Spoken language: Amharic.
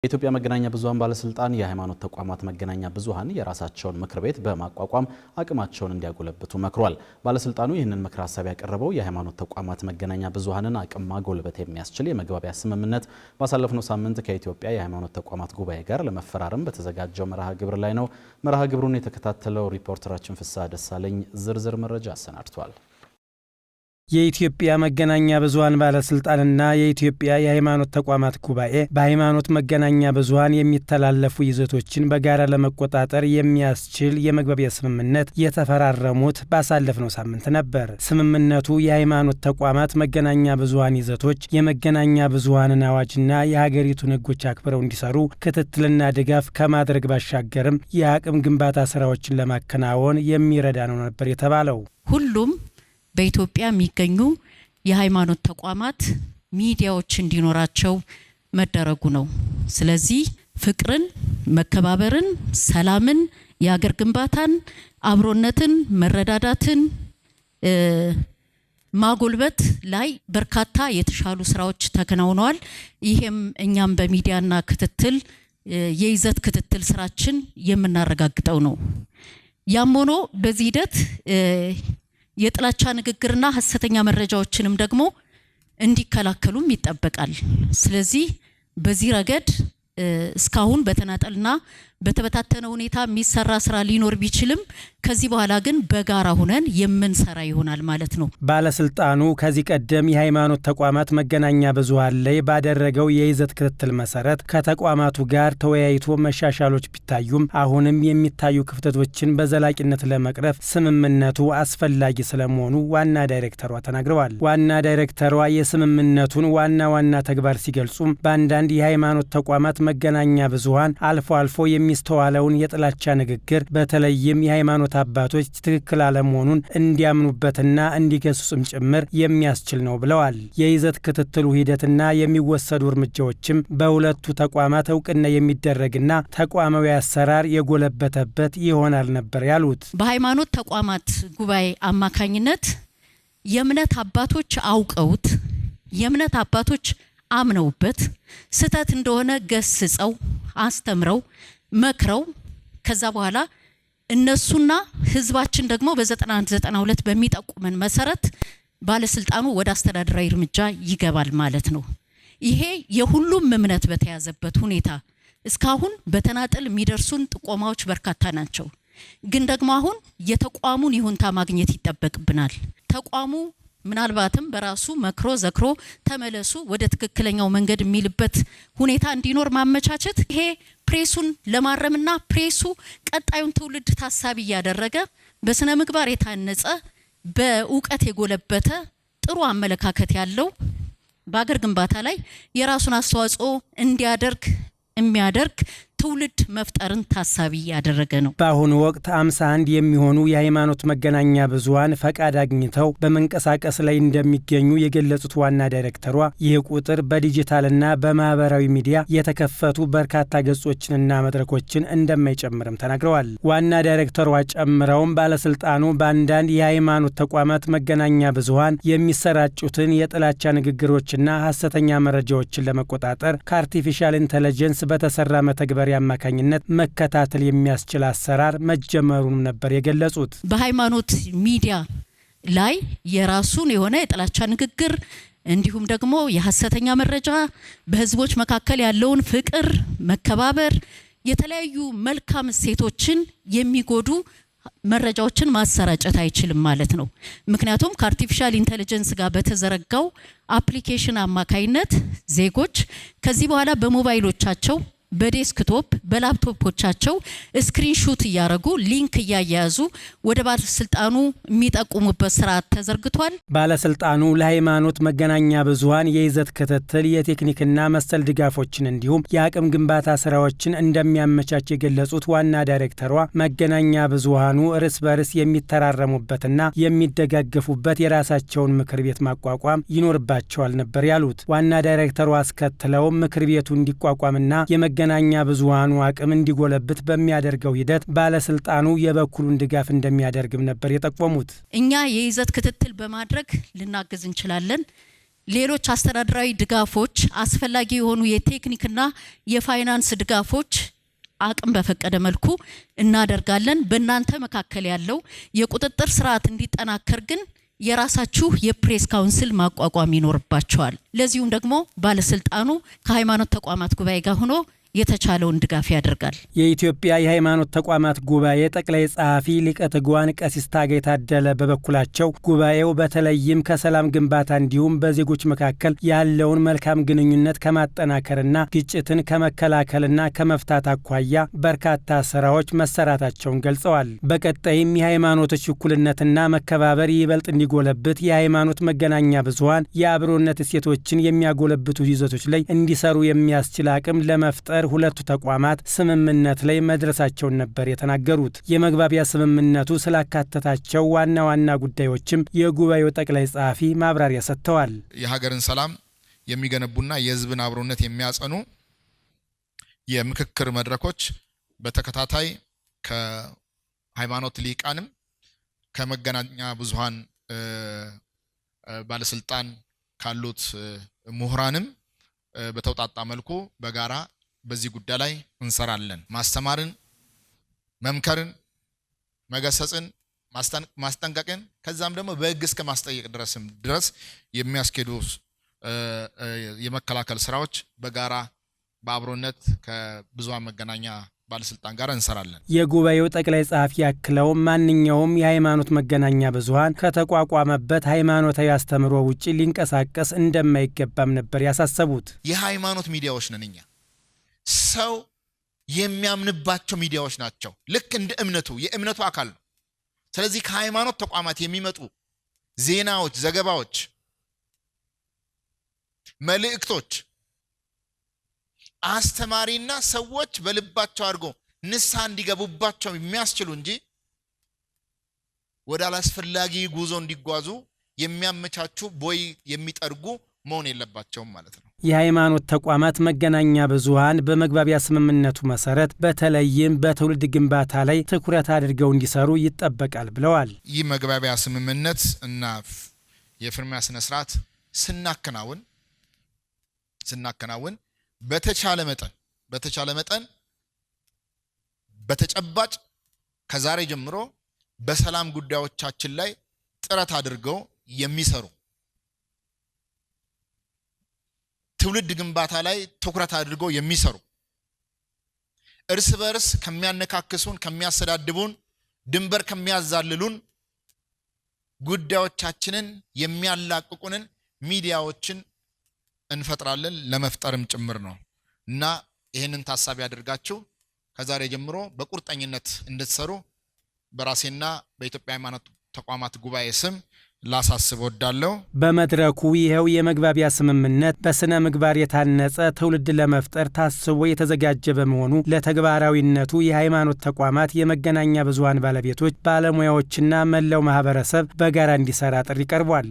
የኢትዮጵያ መገናኛ ብዙሃን ባለስልጣን የሃይማኖት ተቋማት መገናኛ ብዙሃን የራሳቸውን ምክር ቤት በማቋቋም አቅማቸውን እንዲያጎለብቱ መክሯል። ባለስልጣኑ ይህንን ምክር ሐሳብ ያቀረበው የሃይማኖት ተቋማት መገናኛ ብዙሃንን አቅም ማጎልበት የሚያስችል የመግባቢያ ስምምነት ባሳለፍነው ሳምንት ከኢትዮጵያ የሃይማኖት ተቋማት ጉባኤ ጋር ለመፈራረም በተዘጋጀው መርሃ ግብር ላይ ነው። መርሃ ግብሩን የተከታተለው ሪፖርተራችን ፍስሐ ደሳለኝ ዝርዝር መረጃ አሰናድቷል። የኢትዮጵያ መገናኛ ብዙሃን ባለስልጣንና የኢትዮጵያ የሃይማኖት ተቋማት ጉባኤ በሃይማኖት መገናኛ ብዙሃን የሚተላለፉ ይዘቶችን በጋራ ለመቆጣጠር የሚያስችል የመግባቢያ ስምምነት የተፈራረሙት ባሳለፍነው ሳምንት ነበር። ስምምነቱ የሃይማኖት ተቋማት መገናኛ ብዙሃን ይዘቶች የመገናኛ ብዙሃንን አዋጅና የሀገሪቱን ሕጎች አክብረው እንዲሰሩ ክትትልና ድጋፍ ከማድረግ ባሻገርም የአቅም ግንባታ ስራዎችን ለማከናወን የሚረዳ ነው ነበር የተባለው። ሁሉም በኢትዮጵያ የሚገኙ የሃይማኖት ተቋማት ሚዲያዎች እንዲኖራቸው መደረጉ ነው። ስለዚህ ፍቅርን፣ መከባበርን፣ ሰላምን፣ የሀገር ግንባታን፣ አብሮነትን፣ መረዳዳትን ማጎልበት ላይ በርካታ የተሻሉ ስራዎች ተከናውነዋል። ይሄም እኛም በሚዲያና ክትትል የይዘት ክትትል ስራችን የምናረጋግጠው ነው። ያም ሆኖ በዚህ ሂደት የጥላቻ ንግግርና ሐሰተኛ መረጃዎችንም ደግሞ እንዲከላከሉም ይጠበቃል። ስለዚህ በዚህ ረገድ እስካሁን በተናጠልና በተበታተነ ሁኔታ የሚሰራ ስራ ሊኖር ቢችልም ከዚህ በኋላ ግን በጋራ ሆነን የምንሰራ ይሆናል ማለት ነው። ባለስልጣኑ ከዚህ ቀደም የሃይማኖት ተቋማት መገናኛ ብዙሃን ላይ ባደረገው የይዘት ክትትል መሰረት ከተቋማቱ ጋር ተወያይቶ መሻሻሎች ቢታዩም አሁንም የሚታዩ ክፍተቶችን በዘላቂነት ለመቅረፍ ስምምነቱ አስፈላጊ ስለመሆኑ ዋና ዳይሬክተሯ ተናግረዋል። ዋና ዳይሬክተሯ የስምምነቱን ዋና ተግባር ሲገልጹም በአንዳንድ የሃይማኖት ተቋማት መገናኛ ብዙሃን አልፎ አልፎ የሚስተዋለውን የጥላቻ ንግግር በተለይም የሃይማኖት አባቶች ትክክል አለመሆኑን እንዲያምኑበትና እንዲገሱም ጭምር የሚያስችል ነው ብለዋል። የይዘት ክትትሉ ሂደትና የሚወሰዱ እርምጃዎችም በሁለቱ ተቋማት እውቅና የሚደረግና ተቋማዊ አሰራር የጎለበተበት ይሆናል ነበር ያሉት። በሃይማኖት ተቋማት ጉባኤ አማካኝነት የእምነት አባቶች አውቀውት የእምነት አባቶች አምነውበት ስተት እንደሆነ ገስጸው አስተምረው መክረው ከዛ በኋላ እነሱና ህዝባችን ደግሞ በ9192 በሚጠቁመን መሰረት ባለስልጣኑ ወደ አስተዳደራዊ እርምጃ ይገባል ማለት ነው። ይሄ የሁሉም እምነት በተያዘበት ሁኔታ እስካሁን በተናጠል የሚደርሱን ጥቆማዎች በርካታ ናቸው። ግን ደግሞ አሁን የተቋሙን ይሁንታ ማግኘት ይጠበቅብናል። ተቋሙ ምናልባትም በራሱ መክሮ ዘክሮ ተመለሱ ወደ ትክክለኛው መንገድ የሚልበት ሁኔታ እንዲኖር ማመቻቸት ይሄ ፕሬሱን ለማረምና ፕሬሱ ቀጣዩን ትውልድ ታሳቢ ያደረገ በስነ ምግባር የታነጸ በእውቀት የጎለበተ ጥሩ አመለካከት ያለው በአገር ግንባታ ላይ የራሱን አስተዋጽኦ እንዲያደርግ የሚያደርግ ትውልድ መፍጠርን ታሳቢ ያደረገ ነው። በአሁኑ ወቅት 51 የሚሆኑ የሃይማኖት መገናኛ ብዙሃን ፈቃድ አግኝተው በመንቀሳቀስ ላይ እንደሚገኙ የገለጹት ዋና ዳይሬክተሯ ይህ ቁጥር በዲጂታልና በማህበራዊ ሚዲያ የተከፈቱ በርካታ ገጾችንና መድረኮችን እንደማይጨምርም ተናግረዋል። ዋና ዳይሬክተሯ ጨምረውም ባለስልጣኑ በአንዳንድ የሃይማኖት ተቋማት መገናኛ ብዙሃን የሚሰራጩትን የጥላቻ ንግግሮችና ሐሰተኛ መረጃዎችን ለመቆጣጠር ከአርቲፊሻል ኢንተለጀንስ በተሰራ መተግበሪያ አማካኝነት መከታተል የሚያስችል አሰራር መጀመሩን ነበር የገለጹት። በሃይማኖት ሚዲያ ላይ የራሱን የሆነ የጥላቻ ንግግር እንዲሁም ደግሞ የሐሰተኛ መረጃ በህዝቦች መካከል ያለውን ፍቅር፣ መከባበር፣ የተለያዩ መልካም እሴቶችን የሚጎዱ መረጃዎችን ማሰራጨት አይችልም ማለት ነው። ምክንያቱም ከአርቲፊሻል ኢንተለጀንስ ጋር በተዘረጋው አፕሊኬሽን አማካይነት ዜጎች ከዚህ በኋላ በሞባይሎቻቸው በዴስክቶፕ በላፕቶፖቻቸው ስክሪንሾት እያረጉ ሊንክ እያያዙ ወደ ባለስልጣኑ የሚጠቁሙበት ስርዓት ተዘርግቷል። ባለስልጣኑ ለሃይማኖት መገናኛ ብዙሃን የይዘት ክትትል የቴክኒክና መሰል ድጋፎችን እንዲሁም የአቅም ግንባታ ስራዎችን እንደሚያመቻች የገለጹት ዋና ዳይሬክተሯ መገናኛ ብዙሃኑ እርስ በርስ የሚተራረሙበትና የሚደጋገፉበት የራሳቸውን ምክር ቤት ማቋቋም ይኖርባቸዋል ነበር ያሉት። ዋና ዳይሬክተሯ አስከትለው ምክር ቤቱ እንዲቋቋምና የመገናኛ ብዙሃኑ አቅም እንዲጎለብት በሚያደርገው ሂደት ባለስልጣኑ የበኩሉን ድጋፍ እንደሚያደርግም ነበር የጠቆሙት። እኛ የይዘት ክትትል በማድረግ ልናገዝ እንችላለን። ሌሎች አስተዳደራዊ ድጋፎች አስፈላጊ የሆኑ የቴክኒክና የፋይናንስ ድጋፎች አቅም በፈቀደ መልኩ እናደርጋለን። በእናንተ መካከል ያለው የቁጥጥር ስርዓት እንዲጠናከር ግን የራሳችሁ የፕሬስ ካውንስል ማቋቋም ይኖርባቸዋል። ለዚሁም ደግሞ ባለስልጣኑ ከሃይማኖት ተቋማት ጉባኤ ጋር ሆኖ የተቻለውን ድጋፍ ያደርጋል። የኢትዮጵያ የሃይማኖት ተቋማት ጉባኤ ጠቅላይ ጸሐፊ ሊቀ ትጉሃን ቀሲስ ታጋይ ታደለ በበኩላቸው ጉባኤው በተለይም ከሰላም ግንባታ እንዲሁም በዜጎች መካከል ያለውን መልካም ግንኙነት ከማጠናከርና ግጭትን ከመከላከልና ከመፍታት አኳያ በርካታ ስራዎች መሰራታቸውን ገልጸዋል። በቀጣይም የሃይማኖቶች እኩልነትና መከባበር ይበልጥ እንዲጎለብት የሃይማኖት መገናኛ ብዙሃን የአብሮነት እሴቶችን የሚያጎለብቱ ይዘቶች ላይ እንዲሰሩ የሚያስችል አቅም ለመፍጠር ሁለቱ ተቋማት ስምምነት ላይ መድረሳቸውን ነበር የተናገሩት። የመግባቢያ ስምምነቱ ስላካተታቸው ዋና ዋና ጉዳዮችም የጉባኤው ጠቅላይ ጸሐፊ ማብራሪያ ሰጥተዋል። የሀገርን ሰላም የሚገነቡና የሕዝብን አብሮነት የሚያጸኑ የምክክር መድረኮች በተከታታይ ከሃይማኖት ሊቃንም ከመገናኛ ብዙሃን ባለስልጣን ካሉት ምሁራንም በተውጣጣ መልኩ በጋራ በዚህ ጉዳይ ላይ እንሰራለን። ማስተማርን፣ መምከርን፣ መገሰጽን፣ ማስጠንቀቅን ከዛም ደግሞ በሕግ እስከ ማስጠየቅ ድረስ የሚያስኬዱ የመከላከል ስራዎች በጋራ በአብሮነት ከብዙሃን መገናኛ ባለስልጣን ጋር እንሰራለን። የጉባኤው ጠቅላይ ጸሐፊ ያክለው ማንኛውም የሃይማኖት መገናኛ ብዙሃን ከተቋቋመበት ሃይማኖታዊ አስተምሮ ውጪ ሊንቀሳቀስ እንደማይገባም ነበር ያሳሰቡት። የሃይማኖት ሚዲያዎች ነን እኛ። ሰው የሚያምንባቸው ሚዲያዎች ናቸው። ልክ እንደ እምነቱ የእምነቱ አካል ነው። ስለዚህ ከሃይማኖት ተቋማት የሚመጡ ዜናዎች፣ ዘገባዎች፣ መልእክቶች አስተማሪና ሰዎች በልባቸው አድርገው ንስሐ እንዲገቡባቸው የሚያስችሉ እንጂ ወደ አላስፈላጊ ጉዞ እንዲጓዙ የሚያመቻቹ ቦይ የሚጠርጉ መሆን የለባቸውም ማለት ነው። የሃይማኖት ተቋማት መገናኛ ብዙሃን በመግባቢያ ስምምነቱ መሰረት በተለይም በትውልድ ግንባታ ላይ ትኩረት አድርገው እንዲሰሩ ይጠበቃል ብለዋል። ይህ መግባቢያ ስምምነት እና የፊርማ ስነ ስርዓት ስናከናውን በተቻለ መጠን በተጨባጭ ከዛሬ ጀምሮ በሰላም ጉዳዮቻችን ላይ ጥረት አድርገው የሚሰሩ ትውልድ ግንባታ ላይ ትኩረት አድርገው የሚሰሩ እርስ በርስ ከሚያነካክሱን፣ ከሚያሰዳድቡን፣ ድንበር ከሚያዛልሉን ጉዳዮቻችንን የሚያላቅቁንን ሚዲያዎችን እንፈጥራለን፣ ለመፍጠርም ጭምር ነው እና ይህንን ታሳቢ አድርጋችሁ ከዛሬ ጀምሮ በቁርጠኝነት እንድትሰሩ በራሴና በኢትዮጵያ ሃይማኖት ተቋማት ጉባኤ ስም ላሳስብ ወዳለው። በመድረኩ ይሄው የመግባቢያ ስምምነት በስነ ምግባር የታነጸ ትውልድ ለመፍጠር ታስቦ የተዘጋጀ በመሆኑ ለተግባራዊነቱ የሃይማኖት ተቋማት የመገናኛ ብዙሃን ባለቤቶች፣ ባለሙያዎችና መላው ማህበረሰብ በጋራ እንዲሰራ ጥሪ ቀርቧል።